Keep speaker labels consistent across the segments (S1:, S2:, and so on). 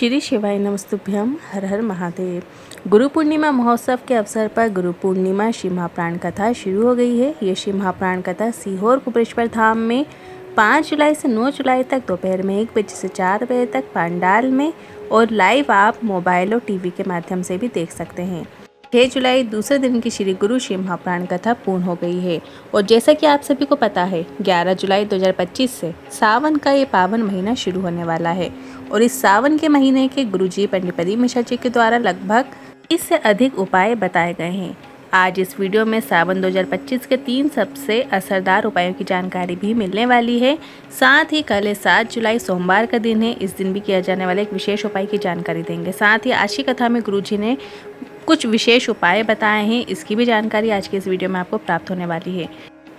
S1: श्री शिवाय नमस्तुभ्यम। हर हर महादेव। गुरु पूर्णिमा महोत्सव के अवसर पर गुरु पूर्णिमा शिव महाप्राण कथा शुरू हो गई है। ये शिव महाप्राण कथा सीहोर कुबेरेश्वर धाम में 5 जुलाई से 9 जुलाई तक दोपहर में 1 बजे से 4 बजे तक पंडाल में और लाइव आप मोबाइल और टीवी के माध्यम से भी देख सकते हैं। 6 जुलाई दूसरे दिन की श्री गुरु शिव महाप्राण कथा पूर्ण हो गई है। और जैसा कि आप सभी को पता है, 11 जुलाई 2025 से सावन का ये पावन महीना शुरू होने वाला है। और इस सावन के महीने के गुरुजी पंडित प्रदीप मिश्रा जी के द्वारा लगभग 30 से अधिक उपाय बताए गए हैं। आज इस वीडियो में सावन 2025 के 3 सबसे असरदार उपायों की जानकारी भी मिलने वाली है। साथ ही कल 7 जुलाई सोमवार का दिन है। इस दिन भी किया जाने वाले एक विशेष उपाय की जानकारी देंगे। साथ ही आज की कथा में गुरुजी ने कुछ विशेष उपाय बताए हैं, इसकी भी जानकारी आज के इस वीडियो में आपको प्राप्त होने वाली है।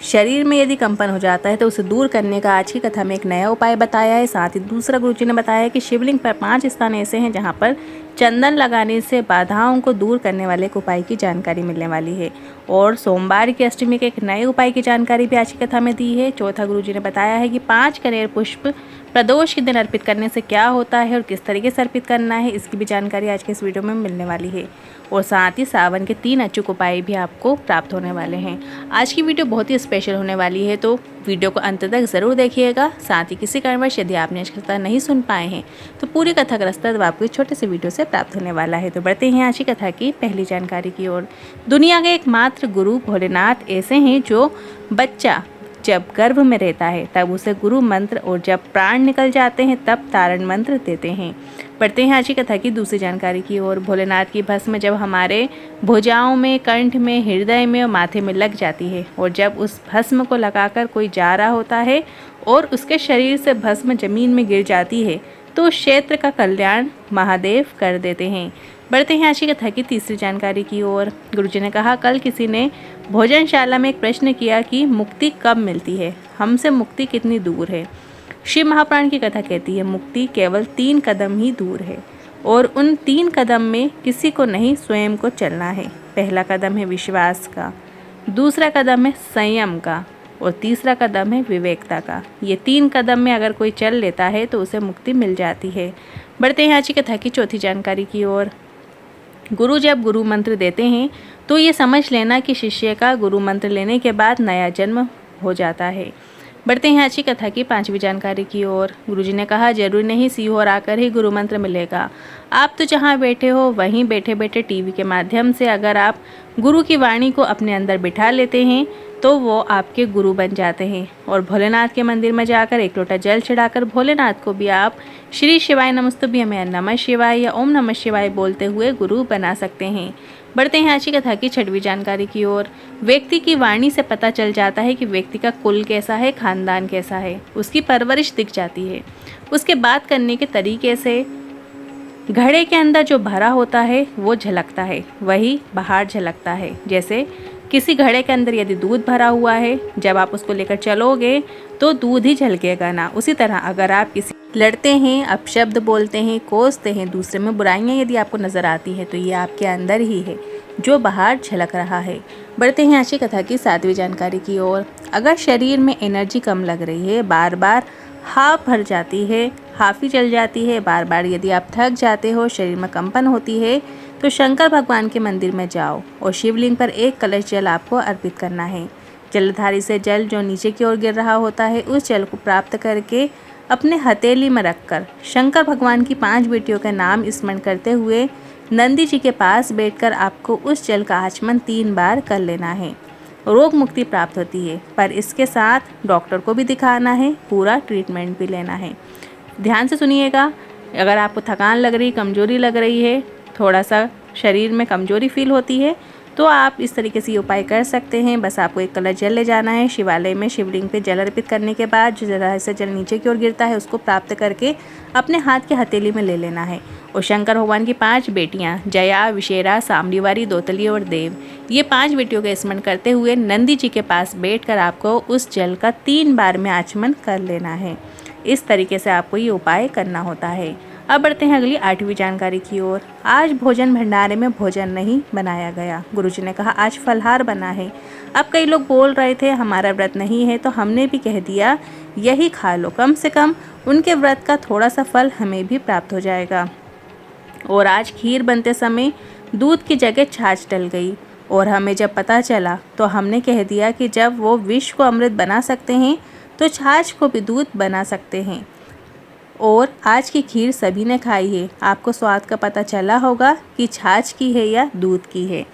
S1: शरीर में यदि कंपन हो जाता है तो उसे दूर करने का आज की कथा में एक नया उपाय बताया है। साथ ही दूसरा गुरुजी ने बताया है कि शिवलिंग पर 5 स्थान ऐसे हैं जहां पर चंदन लगाने से बाधाओं को दूर करने वाले एक उपाय की जानकारी मिलने वाली है। और सोमवार की अष्टमी के एक नए उपाय की जानकारी भी आज की कथा में दी है। चौथा गुरुजी ने बताया है कि 5 कनेर पुष्प प्रदोष के दिन अर्पित करने से क्या होता है और किस तरीके से अर्पित करना है, इसकी भी जानकारी आज के इस वीडियो में मिलने वाली है। और साथ ही सावन के 3 अचूक उपाय भी आपको प्राप्त होने वाले हैं। आज की वीडियो बहुत ही स्पेशल होने वाली है, तो वीडियो को अंत तक ज़रूर देखिएगा। साथ ही किसी कारणवश यदि आपने आज कथा नहीं सुन पाए हैं तो पूरी कथा का रास्ता आपको इस छोटे से वीडियो से प्राप्त होने वाला है। तो बढ़ते हैं आज की कथा की पहली जानकारी की ओर। दुनिया के एकमात्र गुरु भोलेनाथ ऐसे हैं जो बच्चा जब गर्भ में रहता है तब उसे गुरु मंत्र और जब प्राण निकल जाते हैं तब तारण मंत्र देते हैं। बढ़ते हैं आज की कथा की दूसरी जानकारी की ओर। भोलेनाथ की भस्म जब हमारे भुजाओं में, कंठ में, हृदय में और माथे में लग जाती है और जब उस भस्म को लगाकर कोई जा रहा होता है और उसके शरीर से भस्म जमीन में गिर जाती है तो उस क्षेत्र का कल्याण महादेव कर देते हैं। बढ़ते हैं आज की कथा की तीसरी जानकारी की ओर। गुरुजी ने कहा, कल किसी ने भोजनशाला में एक प्रश्न किया कि मुक्ति कब मिलती है, हमसे मुक्ति कितनी दूर है। शिव महाप्राण की कथा कहती है मुक्ति केवल 3 कदम ही दूर है और उन 3 कदम में किसी को नहीं स्वयं को चलना है। पहला कदम है विश्वास का, दूसरा कदम है संयम का और तीसरा कदम है विवेकता का। ये 3 कदम में अगर कोई चल लेता है तो उसे मुक्ति मिल जाती है। बढ़ते हैं आज की कथा की चौथी जानकारी की ओर। गुरु जब गुरु मंत्र देते हैं तो ये समझ लेना कि शिष्य का गुरु मंत्र लेने के बाद नया जन्म हो जाता है। बढ़ते हैं आज की कथा की 5वीं जानकारी की ओर। गुरुजी ने कहा, जरूरी नहीं सीहोर आकर ही गुरु मंत्र मिलेगा। आप तो जहाँ बैठे हो वहीं बैठे बैठे टीवी के माध्यम से अगर आप गुरु की वाणी को अपने अंदर बिठा लेते हैं तो वो आपके गुरु बन जाते हैं। और भोलेनाथ के मंदिर में जाकर 1 लोटा जल चढ़ाकर भोलेनाथ को भी आप श्री शिवाय नमस्तुभ्यम या नमः शिवाय या ओम नमः शिवाय बोलते हुए गुरु बना सकते हैं। बढ़ते हैं आज की कथा की 6वीं जानकारी की ओर। व्यक्ति की वाणी से पता चल जाता है कि व्यक्ति का कुल कैसा है, खानदान कैसा है, उसकी परवरिश दिख जाती है। उसके बात करने के तरीके से घड़े के अंदर जो भरा होता है वो झलकता है, वही बाहर झलकता है। जैसे किसी घड़े के अंदर यदि दूध भरा हुआ है, जब आप उसको लेकर चलोगे तो दूध ही झलकेगा ना। उसी तरह अगर आप किसी लड़ते हैं, अपशब्द बोलते हैं, कोसते हैं, दूसरे में बुराइयां यदि आपको नज़र आती हैं तो ये आपके अंदर ही है जो बाहर झलक रहा है। बढ़ते हैं आज की कथा की 7वीं जानकारी की ओर। अगर शरीर में एनर्जी कम लग रही है, बार बार हाफ भर जाती है, हाफी चल जाती है, बार बार यदि आप थक जाते हो, शरीर में कंपन होती है तो शंकर भगवान के मंदिर में जाओ और शिवलिंग पर 1 कलश जल आपको अर्पित करना है। जलधारी से जल जो नीचे की ओर गिर रहा होता है उस जल को प्राप्त करके अपने हथेली में रखकर शंकर भगवान की 5 बेटियों का नाम स्मरण करते हुए नंदी जी के पास बैठकर आपको उस जल का आचमन 3 बार कर लेना है। रोग मुक्ति प्राप्त होती है, पर इसके साथ डॉक्टर को भी दिखाना है, पूरा ट्रीटमेंट भी लेना है। ध्यान से सुनिएगा। अगर आपको थकान लग रही, कमजोरी लग रही है, थोड़ा सा शरीर में कमजोरी फील होती है तो आप इस तरीके से ये उपाय कर सकते हैं। बस आपको 1 कलश जल ले जाना है। शिवालय में शिवलिंग पे जल अर्पित करने के बाद जो जरा से जल नीचे की ओर गिरता है उसको प्राप्त करके अपने हाथ की हथेली में ले लेना है। और शंकर भगवान की 5 बेटियां जया, विशेरा, सामड़ीवारी, दोतली और देव, ये 5 बेटियों का स्मरण करते हुए नंदी जी के पास बैठकर आपको उस जल का 3 बार में आचमन कर लेना है। इस तरीके से आपको ये उपाय करना होता है। अब बढ़ते हैं अगली 8वीं जानकारी की ओर। आज भोजन भंडारे में भोजन नहीं बनाया गया। गुरुजी ने कहा, आज फलाहार बना है। अब कई लोग बोल रहे थे हमारा व्रत नहीं है, तो हमने भी कह दिया यही खा लो, कम से कम उनके व्रत का थोड़ा सा फल हमें भी प्राप्त हो जाएगा। और आज खीर बनते समय दूध की जगह छाछ डल गई और हमें जब पता चला तो हमने कह दिया कि जब वो विष को अमृत बना सकते हैं तो छाछ को भी दूध बना सकते हैं। और आज की खीर सभी ने खाई है। आपको स्वाद का पता चला होगा कि छाछ की है या दूध की है।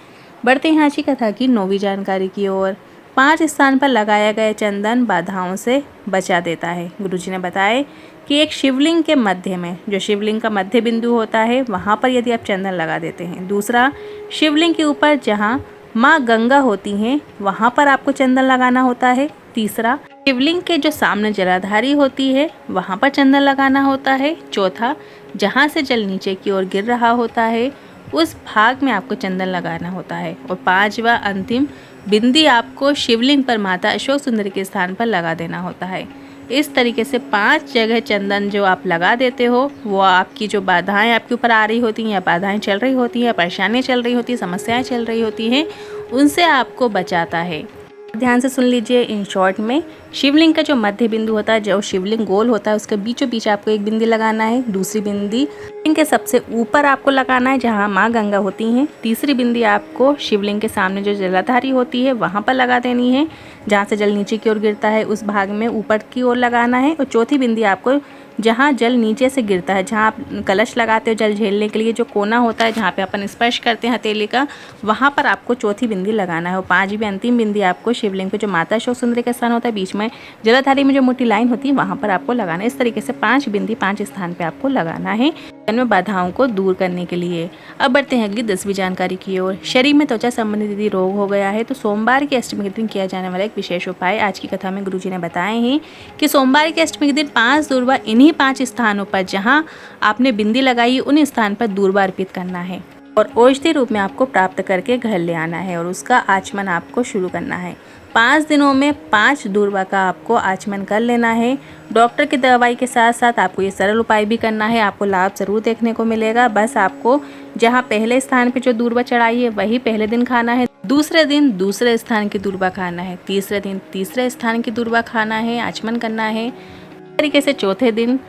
S1: बढ़ते हैं आज की कथा की 9वीं जानकारी की ओर। 5 स्थान पर लगाया गया चंदन बाधाओं से बचा देता है। गुरुजी ने बताया कि एक शिवलिंग के मध्य में, जो शिवलिंग का मध्य बिंदु होता है, वहाँ पर यदि आप चंदन लगा देते हैं। दूसरा, शिवलिंग के ऊपर जहाँ माँ गंगा होती हैं वहाँ पर आपको चंदन लगाना होता है। तीसरा, शिवलिंग के जो सामने जलाधारी होती है वहाँ पर चंदन लगाना होता है। चौथा, जहाँ से जल नीचे की ओर गिर रहा होता है उस भाग में आपको चंदन लगाना होता है। और 5वां अंतिम बिंदी आपको शिवलिंग पर माता अशोक सुंदरी के स्थान पर लगा देना होता है। इस तरीके से 5 जगह चंदन जो आप लगा देते हो वो आपकी जो बाधाएं आपके ऊपर आ रही होती हैं या बाधाएं चल रही होती हैं या परेशानियाँ चल रही होती हैं, समस्याएं चल रही होती हैं, उनसे आपको बचाता है। ध्यान से सुन लीजिए। इन शॉर्ट में शिवलिंग का जो मध्य बिंदु होता है, जो शिवलिंग गोल होता है, उसके बीचों बीच आपको एक बिंदी लगाना है। दूसरी बिंदी शिवलिंग के सबसे ऊपर आपको लगाना है जहाँ माँ गंगा होती हैं। तीसरी बिंदी आपको शिवलिंग के सामने जो जलाधारी होती है वहाँ पर लगा देनी है। जहाँ से जल नीचे की ओर गिरता है उस भाग में ऊपर की ओर लगाना है। और चौथी बिंदी आपको जहाँ जल नीचे से गिरता है, जहाँ आप कलश लगाते हो जल झेलने के लिए, जो कोना होता है जहाँ पे अपन स्पर्श करते हैं हथेली का, वहाँ पर आपको चौथी बिंदी लगाना है। और 5वीं अंतिम बिंदी आपको शिवलिंग पे जो माता अशोक सुंदरी का स्थान होता है, बीच में जलाधारी में जो मोटी लाइन होती है वहाँ पर आपको लगाना है। इस तरीके से 5 बिंदी 5 स्थान पर आपको लगाना है में बाधाओं को दूर करने के लिए। अब बढ़ते हैं अगली 10वीं जानकारी की ओर। शरीर में त्वचा संबंधित यदि रोग हो गया है तो सोमवार की अष्टमी के दिन किया जाने वाला एक विशेष उपाय आज की कथा में गुरुजी ने बताए हैं कि सोमवार की अष्टमी के दिन 5 दूर्वा इन्हीं 5 स्थानों पर जहां आपने बिंदी लगाई उन स्थान पर दूर्वा अर्पित करना है और औषधि रूप में आपको प्राप्त करके घर ले आना है और उसका आचमन आपको शुरू करना है। 5 दिनों में 5 दूर्वा का आपको आचमन कर लेना है। डॉक्टर की दवाई के साथ साथ आपको ये सरल उपाय भी करना है। आपको लाभ ज़रूर देखने को मिलेगा। बस आपको जहाँ पहले स्थान पे जो दूर्वा चढ़ाई है वही पहले दिन खाना है, दूसरे दिन दूसरे स्थान की दूर्वा खाना है, तीसरे दिन तीसरे स्थान की दूर्वा खाना है, आचमन करना है। इस तरीके से चौथे दिन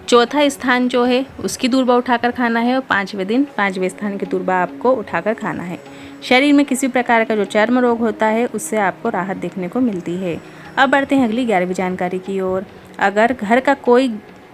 S1: चौथा स्थान जो है उसकी दूर्वा उठाकर खाना है और 5वें दिन 5वें स्थान की दूर्वा आपको उठाकर खाना है। शरीर में किसी प्रकार का जो चर्म रोग होता है उससे आपको राहत देखने को मिलती है। अब बढ़ते हैं अगली 11वीं जानकारी की ओर। अगर घर का कोई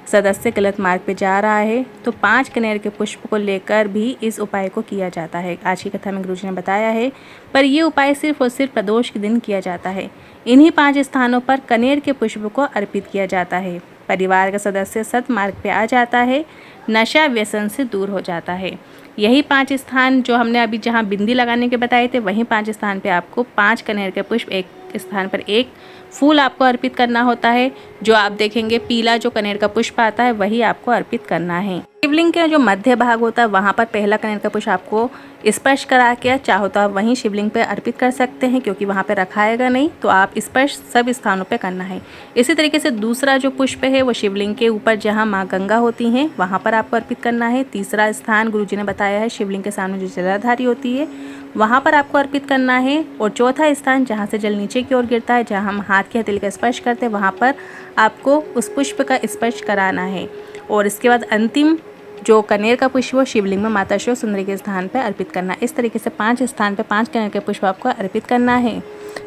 S1: सदस्य गलत मार्ग पे जा रहा है तो 5 कनेर के पुष्प को लेकर भी इस उपाय को किया जाता है। आज की कथा में गुरुजी ने बताया है, पर यह उपाय सिर्फ और सिर्फ प्रदोष के दिन किया जाता है। इन्हीं 5 स्थानों पर कनेर के पुष्प को अर्पित किया जाता है। परिवार का सदस्य सतमार्ग पे आ जाता है, नशा व्यसन से दूर हो जाता है। यही 5 स्थान जो हमने अभी जहाँ बिंदी लगाने के बताए थे, वहीं 5 स्थान पे आपको 5 कनेर के पुष्प, एक स्थान पर एक फूल आपको अर्पित करना होता है। जो आप देखेंगे पीला जो कनेर का पुष्प आता है वही आपको अर्पित करना है। शिवलिंग के जो मध्य भाग होता है वहाँ पर पहला कनेर का पुष्प आपको स्पर्श करा के चाहो तो आप वहीं शिवलिंग पे अर्पित कर सकते हैं, क्योंकि वहाँ पे रखाएगा नहीं, तो आप स्पर्श सब स्थानों पे करना है। इसी तरीके से दूसरा जो पुष्प है वो शिवलिंग के ऊपर जहाँ माँ गंगा होती हैं वहाँ पर आपको अर्पित करना है। तीसरा स्थान गुरुजी ने बताया है शिवलिंग के सामने जो जलाधारी होती है वहाँ पर आपको अर्पित करना है। और चौथा स्थान जहाँ से जल नीचे की ओर गिरता है, जहाँ हम हाथ की हथेली का स्पर्श करते हैं, वहाँ पर आपको उस पुष्प का स्पर्श कराना है। और इसके बाद अंतिम जो कनेर का पुष्प वो शिवलिंग में माता अशोक सुंदरी के स्थान पर अर्पित करना है। इस तरीके से 5 स्थान पर 5 कनेर के पुष्प आपको अर्पित करना है।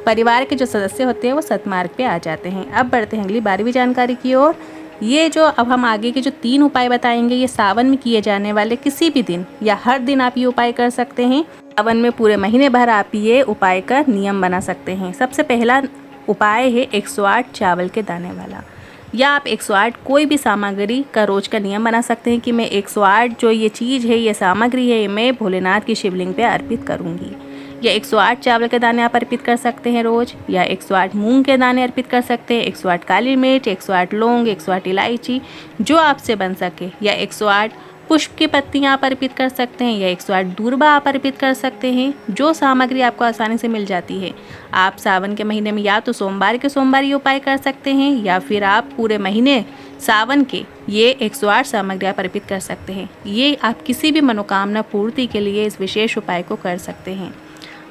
S1: परिवार के जो सदस्य होते हैं वो सतमार्ग पे आ जाते हैं। अब बढ़ते हैं अगली 12वीं जानकारी की ओर। ये जो अब हम आगे के जो 3 उपाय बताएंगे, ये सावन में किए जाने वाले किसी भी दिन या हर दिन आप ये उपाय कर सकते हैं। सावन में पूरे महीने भर आप ये उपाय का नियम बना सकते हैं। सबसे पहला उपाय है 108 चावल के दाने वाला, या आप 108 कोई भी सामग्री का रोज का नियम बना सकते हैं कि मैं 108 जो ये चीज़ है, ये सामग्री है, मैं भोलेनाथ की शिवलिंग पे अर्पित करूँगी। या 108 चावल के दाने आप अर्पित कर सकते हैं रोज, या 108 मूंग के दाने अर्पित कर सकते हैं, 108 काली मिर्च, 108 लौंग, 108 इलायची, जो आपसे बन सके, या 108 पुष्प की पत्तियाँ आप अर्पित कर सकते हैं, या 108 दूर्वा आप अर्पित कर सकते हैं। जो सामग्री आपको आसानी से मिल जाती है। आप सावन के महीने में या तो सोमवार के सोमवार ये उपाय कर सकते हैं, या फिर आप पूरे महीने सावन के ये 108 सामग्री आप अर्पित कर सकते हैं। ये आप किसी भी मनोकामना पूर्ति के लिए इस विशेष उपाय को कर सकते हैं।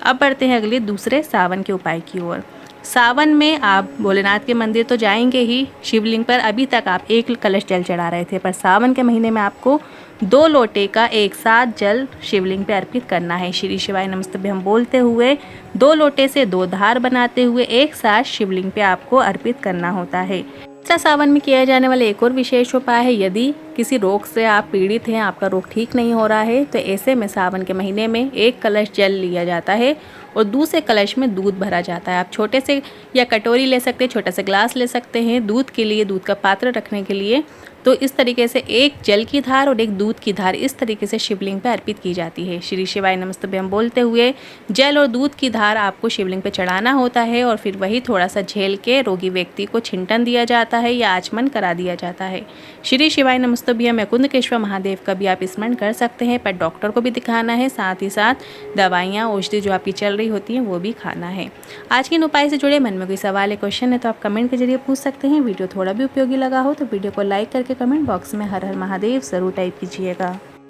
S1: अब बढ़ते हैं अगले दूसरे सावन के उपाय की ओर। सावन में आप भोलेनाथ के मंदिर तो जाएंगे ही, शिवलिंग पर अभी तक आप एक कलश जल चढ़ा रहे थे, पर सावन के महीने में आपको 2 लोटे का एक साथ जल शिवलिंग पे अर्पित करना है। श्री शिवाय नमस्तुभ्यं हम बोलते हुए 2 लोटे से 2 धार बनाते हुए एक साथ शिवलिंग पे आपको अर्पित करना होता है। सावन में किया जाने वाला एक और विशेष उपाय है, यदि किसी रोग से आप पीड़ित हैं, आपका रोग ठीक नहीं हो रहा है, तो ऐसे में सावन के महीने में एक कलश जल लिया जाता है और दूसरे कलश में दूध भरा जाता है। आप छोटे से या कटोरी ले सकते हैं, छोटा सा ग्लास ले सकते हैं दूध के लिए, दूध का पात्र रखने के लिए। तो इस तरीके से एक जल की धार और एक दूध की धार इस तरीके से शिवलिंग पे अर्पित की जाती है। श्री शिवाय नमस्तुभ्यं हम बोलते हुए जल और दूध की धार आपको शिवलिंग पे चढ़ाना होता है और फिर वही थोड़ा सा झेल के रोगी व्यक्ति को छिंटन दिया जाता है या आचमन करा दिया जाता है। श्री शिवाय नमस्तुभ्यं में कुंदकेश्वर महादेव का भी आप स्मरण कर सकते हैं, पर डॉक्टर को भी दिखाना है, साथ ही साथ दवाइयाँ औषधि जो आपकी चल रही होती हैं वो भी खाना है। आज के इन उपाय से जुड़े मन में कोई सवाल है, क्वेश्चन है तो आप कमेंट के जरिए पूछ सकते हैं। वीडियो थोड़ा भी उपयोगी लगा हो तो वीडियो को लाइक करके कमेंट बॉक्स में हर हर महादेव जरूर टाइप कीजिएगा।